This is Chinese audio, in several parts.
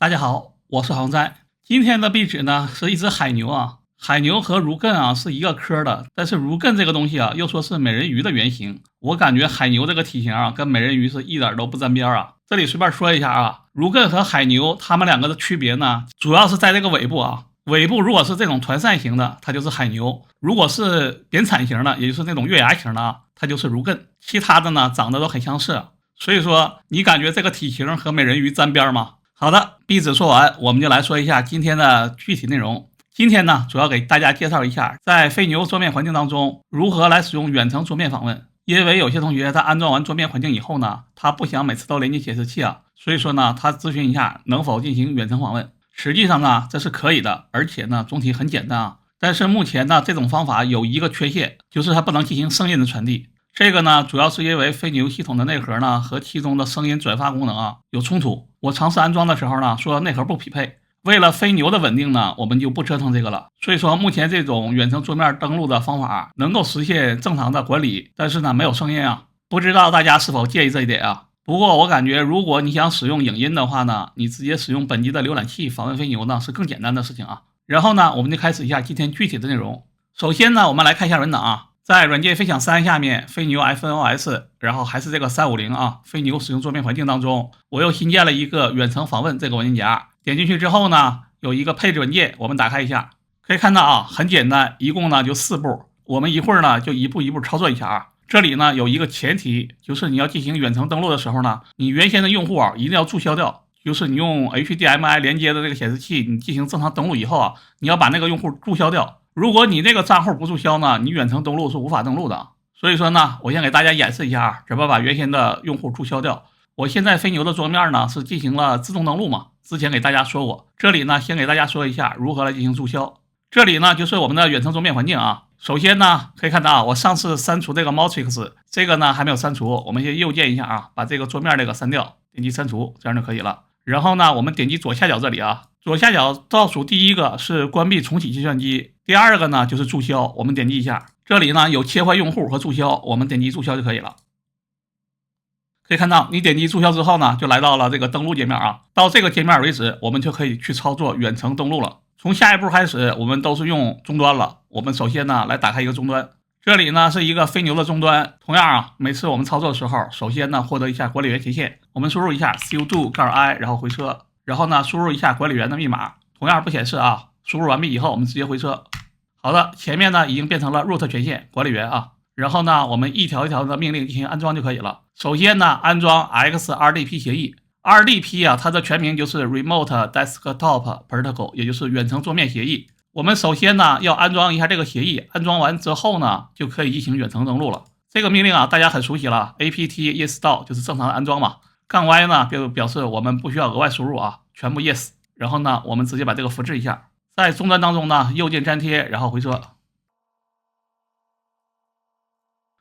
大家好，我是航在。今天的壁纸呢是一只海牛啊，海牛和如艮啊是一个科的，但是如艮这个东西啊又说是美人鱼的原型。我感觉海牛这个体型啊跟美人鱼是一点都不沾边啊。这里随便说一下啊，如艮和海牛它们两个的区别呢，主要是在这个尾部啊。尾部如果是这种团扇型的，它就是海牛；如果是扁铲型的，也就是那种月牙型的啊，它就是如艮。其他的呢长得都很相似，所以说你感觉这个体型和美人鱼沾边吗？好的，壁纸说完，我们就来说一下今天的具体内容。今天呢，主要给大家介绍一下，在飞牛桌面环境当中，如何来使用远程桌面访问。因为有些同学他安装完桌面环境以后呢，他不想每次都连接显示器啊，所以说呢，他咨询一下能否进行远程访问。实际上呢，这是可以的，而且呢，总体很简单啊。但是目前呢，这种方法有一个缺陷，就是它不能进行声音的传递。这个呢，主要是因为飞牛系统的内核呢和其中的声音转发功能啊有冲突。我尝试安装的时候呢，说内核不匹配。为了飞牛的稳定呢，我们就不折腾这个了。所以说，目前这种远程桌面登录的方法能够实现正常的管理，但是呢，没有声音啊。不知道大家是否介意这一点啊？不过我感觉，如果你想使用影音的话呢，你直接使用本机的浏览器访问飞牛呢是更简单的事情啊。然后呢，我们就开始一下今天具体的内容。首先呢，我们来看一下文档啊。在软件分享3下面，飞牛 FNOS， 然后还是这个350啊，飞牛使用桌面环境当中，我又新建了一个远程访问这个文件夹。点进去之后呢，有一个配置文件，我们打开一下，可以看到啊，很简单，一共呢就4步。我们一会儿呢就一步一步操作一下啊。这里呢有一个前提，就是你要进行远程登录的时候呢，你原先的用户啊一定要注销掉。就是你用 HDMI 连接的这个显示器，你进行正常登录以后啊，你要把那个用户注销掉。如果你这个账户不注销呢，你远程登录是无法登录的。所以说呢，我先给大家演示一下怎么把原先的用户注销掉。我现在飞牛的桌面呢是进行了自动登录嘛，之前给大家说过。这里呢先给大家说一下如何来进行注销。这里呢就是我们的远程桌面环境啊。首先呢可以看到啊，我上次删除这个 Matrix， 这个呢还没有删除，我们先右键一下啊，把这个桌面这个删掉，点击删除，这样就可以了。然后呢，我们点击左下角这里啊，左下角倒数第一个是关闭重启计算机，第二个呢就是注销，我们点击一下，这里呢有切换用户和注销，我们点击注销就可以了。可以看到，你点击注销之后呢，就来到了这个登录界面啊，到这个界面为止，我们就可以去操作远程登录了。从下一步开始，我们都是用终端了。我们首先呢来打开一个终端，这里呢是一个飞牛的终端。同样啊，每次我们操作的时候，首先呢获得一下管理员权限，我们输入一下 sudo-i， 然后回车，然后呢输入一下管理员的密码，同样不显示啊。输入完毕以后，我们直接回车。好的，前面呢已经变成了 root 权限管理员啊。然后呢，我们一条一条的命令进行安装就可以了。首先呢，安装 XRDP 协议。RDP 啊，它的全名就是 Remote Desktop Protocol， 也就是远程桌面协议。我们首先呢要安装一下这个协议，安装完之后呢就可以进行远程登录了。这个命令啊大家很熟悉了 ，apt install 就是正常的安装嘛。杠 Y 呢就表示我们不需要额外输入啊，全部 yes。然后呢我们直接把这个复制一下，在终端当中呢右键粘贴，然后回车。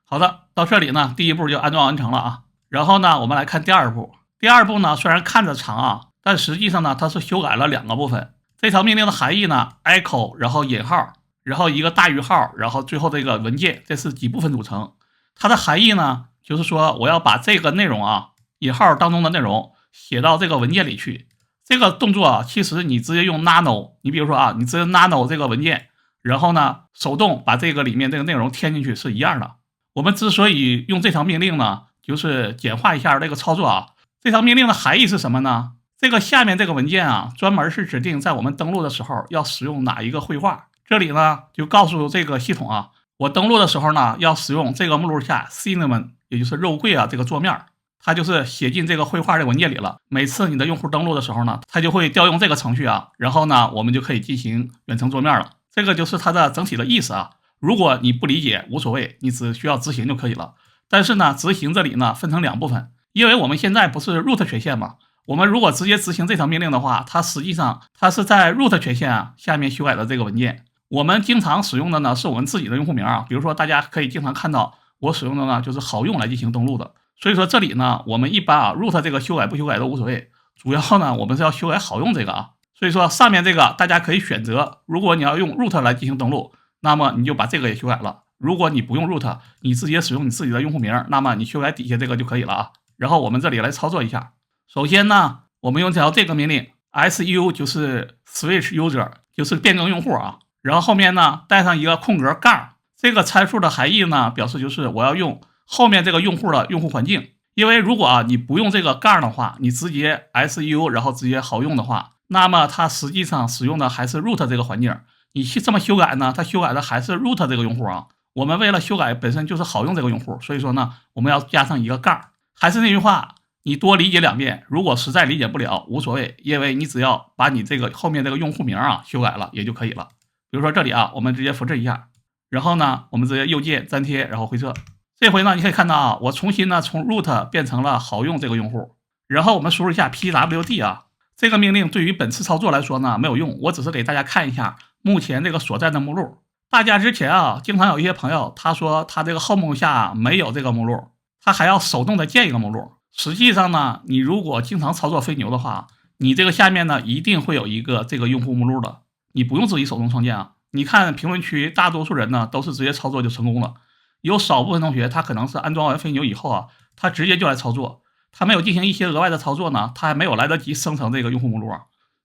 好的，到这里呢第一步就安装完成了啊。然后呢我们来看第二步。第二步呢虽然看着长啊，但实际上呢它是修改了2个部分。这条命令的含义呢 echo 然后引号，然后一个大于号，然后最后这个文件，这是几部分组成。它的含义呢就是说我要把这个内容啊引号当中的内容写到这个文件里去。这个动作啊其实你直接用 nano， 你比如说啊你直接 nano 这个文件，然后呢手动把这个里面这个内容填进去是一样的。我们之所以用这条命令呢，就是简化一下这个操作啊。这条命令的含义是什么呢？这个下面这个文件啊，专门是指定在我们登录的时候要使用哪一个绘画。这里呢就告诉这个系统啊，我登录的时候呢要使用这个目录下 cinnamon， 也就是肉桂啊这个桌面，它就是写进这个绘画的文件里了。每次你的用户登录的时候呢，它就会调用这个程序啊，然后呢我们就可以进行远程桌面了。这个就是它的整体的意思啊。如果你不理解无所谓，你只需要执行就可以了。但是呢执行这里呢分成2部分，因为我们现在不是 root 权限嘛，我们如果直接执行这条命令的话，它实际上它是在 root 权限啊下面修改的这个文件。我们经常使用的呢是我们自己的用户名啊，比如说大家可以经常看到我使用的呢就是好用来进行登录的。所以说这里呢我们一般啊 root 这个修改不修改都无所谓，主要呢我们是要修改好用这个啊。所以说上面这个大家可以选择，如果你要用 root 来进行登录，那么你就把这个也修改了。如果你不用 root， 你直接使用你自己的用户名，那么你修改底下这个就可以了啊。然后我们这里来操作一下。首先呢，我们用这个命令 SU 就是 Switch User， 就是变更用户啊。然后后面呢带上一个空格杠，这个参数的含义呢表示就是我要用后面这个用户的用户环境。因为如果你不用这个杠的话，你直接 SU 然后直接好用的话，那么它实际上使用的还是 root 这个环境。你这么修改呢，它修改的还是 root 这个用户啊。我们为了修改本身就是好用这个用户，所以说呢我们要加上一个杠。还是那句话，你多理解2遍，如果实在理解不了无所谓，因为你只要把你这个后面这个用户名修改了也就可以了。比如说这里我们直接复制一下，然后呢我们直接右键粘贴，然后回撤。这回呢你可以看到我重新呢从 root 变成了好用这个用户，然后我们输入一下 pwd 这个命令对于本次操作来说呢没有用，我只是给大家看一下目前这个所在的目录。大家之前经常有一些朋友他说他这个 home 下没有这个目录，他还要手动的建一个目录。实际上呢你如果经常操作飞牛的话，你这个下面呢一定会有一个这个用户目录的，你不用自己手动创建你看评论区大多数人呢都是直接操作就成功了，有少部分同学他可能是安装完飞牛以后他直接就来操作，他没有进行一些额外的操作呢，他还没有来得及生成这个用户目录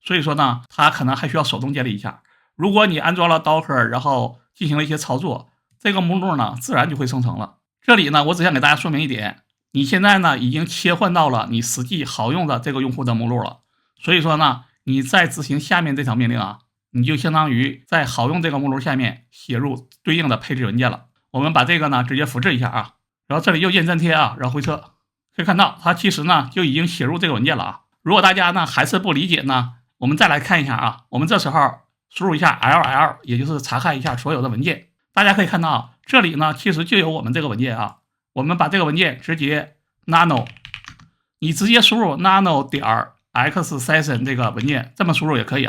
所以说呢他可能还需要手动建立一下。如果你安装了 Docker 然后进行了一些操作，这个目录呢自然就会生成了。这里呢我只想给大家说明一点，你现在呢已经切换到了你实际好用的这个用户的目录了，所以说呢你再执行下面这条命令你就相当于在好用这个目录下面写入对应的配置文件了。我们把这个呢直接复制一下然后这里右键粘贴然后回撤，可以看到它其实呢就已经写入这个文件了如果大家呢还是不理解呢，我们再来看一下我们这时候输入一下 LL， 也就是查看一下所有的文件。大家可以看到这里呢其实就有我们这个文件我们把这个文件直接 nano， 你直接输入 nano 点 x-session 这个文件，这么输入也可以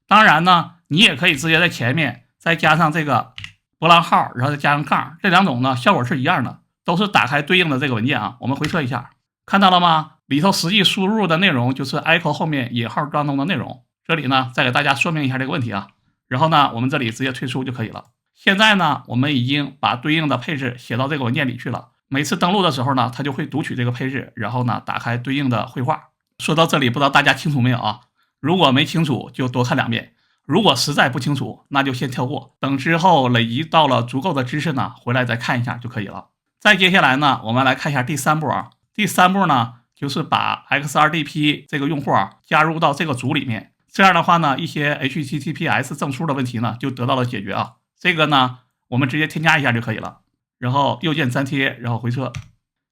当然呢你也可以直接在前面再加上这个波浪号，然后再加上杠，这2种呢效果是一样的，都是打开对应的这个文件我们回测一下，看到了吗？里头实际输入的内容就是 echo 后面引号当中的内容。这里呢再给大家说明一下这个问题然后呢我们这里直接退出就可以了。现在呢我们已经把对应的配置写到这个文件里去了，每次登录的时候呢它就会读取这个配置，然后呢打开对应的绘画。说到这里不知道大家清楚没有如果没清楚就多看2遍，如果实在不清楚那就先跳过，等之后累积到了足够的知识呢回来再看一下就可以了。再接下来呢我们来看一下第3步第3步呢就是把 XRDP 这个用户加入到这个组里面，这样的话呢一些 HTTPS 证书的问题呢就得到了解决这个呢我们直接添加一下就可以了，然后右键粘贴，然后回撤。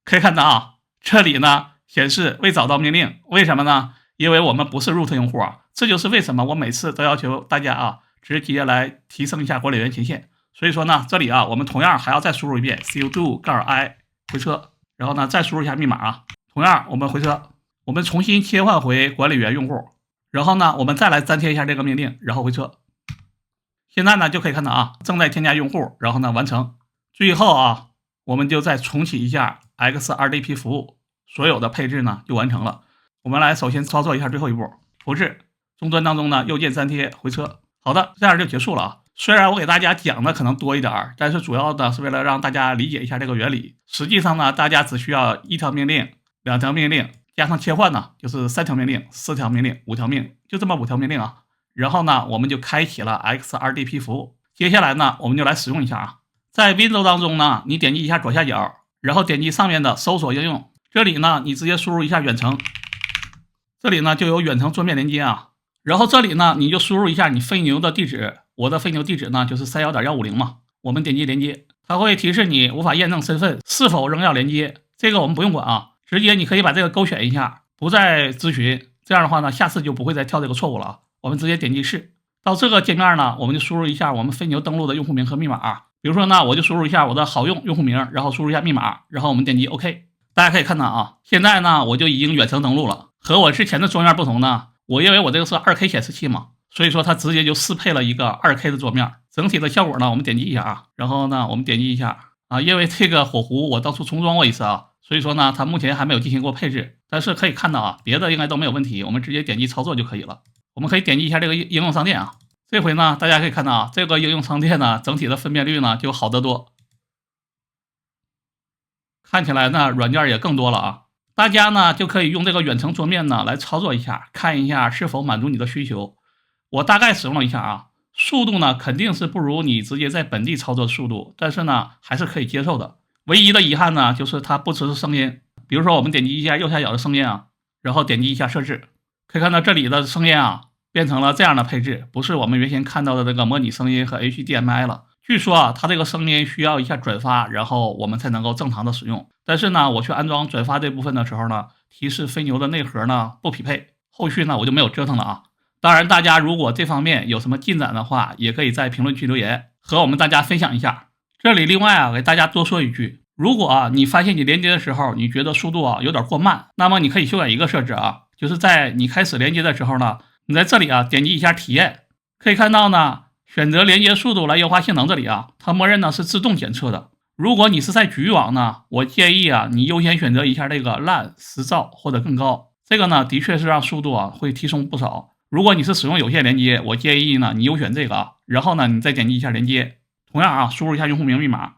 可以看到这里呢显示未找到命令，为什么呢？因为我们不是 root 用户这就是为什么我每次都要求大家直接来提升一下管理员权限。所以说呢这里我们同样还要再输入一遍 sudo -i 回撤，然后呢再输入一下密码同样我们回撤，我们重新切换回管理员用户，然后呢我们再来粘贴一下这个命令，然后回撤。现在呢就可以看到正在添加用户，然后呢完成。最后我们就再重启一下 XRDP 服务，所有的配置呢就完成了。我们来首先操作一下最后一步，复制，终端当中呢右键粘贴回撤。好的，这样就结束了虽然我给大家讲的可能多一点，但是主要的是为了让大家理解一下这个原理。实际上呢大家只需要1条命令、2条命令加上切换呢就是3条命令、4条命令、5条命令，就这么5条命令然后呢我们就开启了 XRDP 服务。接下来呢我们就来使用一下在 Windows 当中呢你点击一下左下角，然后点击上面的搜索应用，这里呢你直接输入一下远程，这里呢就有远程桌面连接然后这里呢你就输入一下你飞牛的地址，我的飞牛地址呢就是 31.150 嘛，我们点击连接，它会提示你无法验证身份，是否仍要连接，这个我们不用管直接你可以把这个勾选一下，不再咨询，这样的话呢下次就不会再跳这个错误了我们直接点击是。到这个界面呢我们就输入一下我们飞牛登录的用户名和密码比如说呢我就输入一下我的好用用户名，然后输入一下密码，然后我们点击 OK。 大家可以看到现在呢我就已经远程登录了。和我之前的桌面不同呢，我因为我这个是 2K 显示器嘛，所以说它直接就适配了一个 2K 的桌面。整体的效果呢我们点击一下然后呢我们点击一下因为这个火狐我当初重装过一次所以说呢它目前还没有进行过配置，但是可以看到别的应该都没有问题，我们直接点击操作就可以了。我们可以点击一下这个应用商店这回呢大家可以看到这个应用商店呢整体的分辨率呢就好得多，看起来呢软件也更多了大家呢就可以用这个远程桌面呢来操作一下，看一下是否满足你的需求。我大概使用了一下啊，速度呢肯定是不如你直接在本地操作速度，但是呢还是可以接受的。唯一的遗憾呢就是它不支持声音，比如说我们点击一下右下角的声音啊，然后点击一下设置，可以看到这里的声音啊变成了这样的配置，不是我们原先看到的这个模拟声音和 HDMI 了。据说啊，它这个声音需要一下转发，然后我们才能够正常的使用。但是呢，我去安装转发这部分的时候呢，提示飞牛的内核呢不匹配，后续呢我就没有折腾了啊。当然，大家如果这方面有什么进展的话，也可以在评论区留言，和我们大家分享一下。这里另外啊，给大家多说一句，如果啊你发现你连接的时候，你觉得速度啊有点过慢，那么你可以修改一个设置啊，就是在你开始连接的时候呢，你在这里啊点击一下体验，可以看到呢。选择连接速度来优化性能，这里啊，它默认呢是自动检测的。如果你是在局域网呢，我建议啊，你优先选择一下这个LAN 10兆或者更高，这个呢的确是让速度啊会提升不少。如果你是使用有线连接，我建议呢你优选这个啊，然后呢你再点击一下连接，同样啊输入一下用户名密码，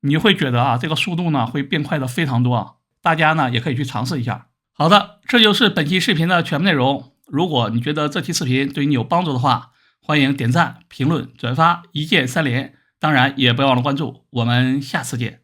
你会觉得啊这个速度呢会变快的非常多啊，大家呢也可以去尝试一下。好的，这就是本期视频的全部内容。如果你觉得这期视频对你有帮助的话，欢迎点赞、评论、转发，一键3连。当然，也不要忘了关注。我们下次见。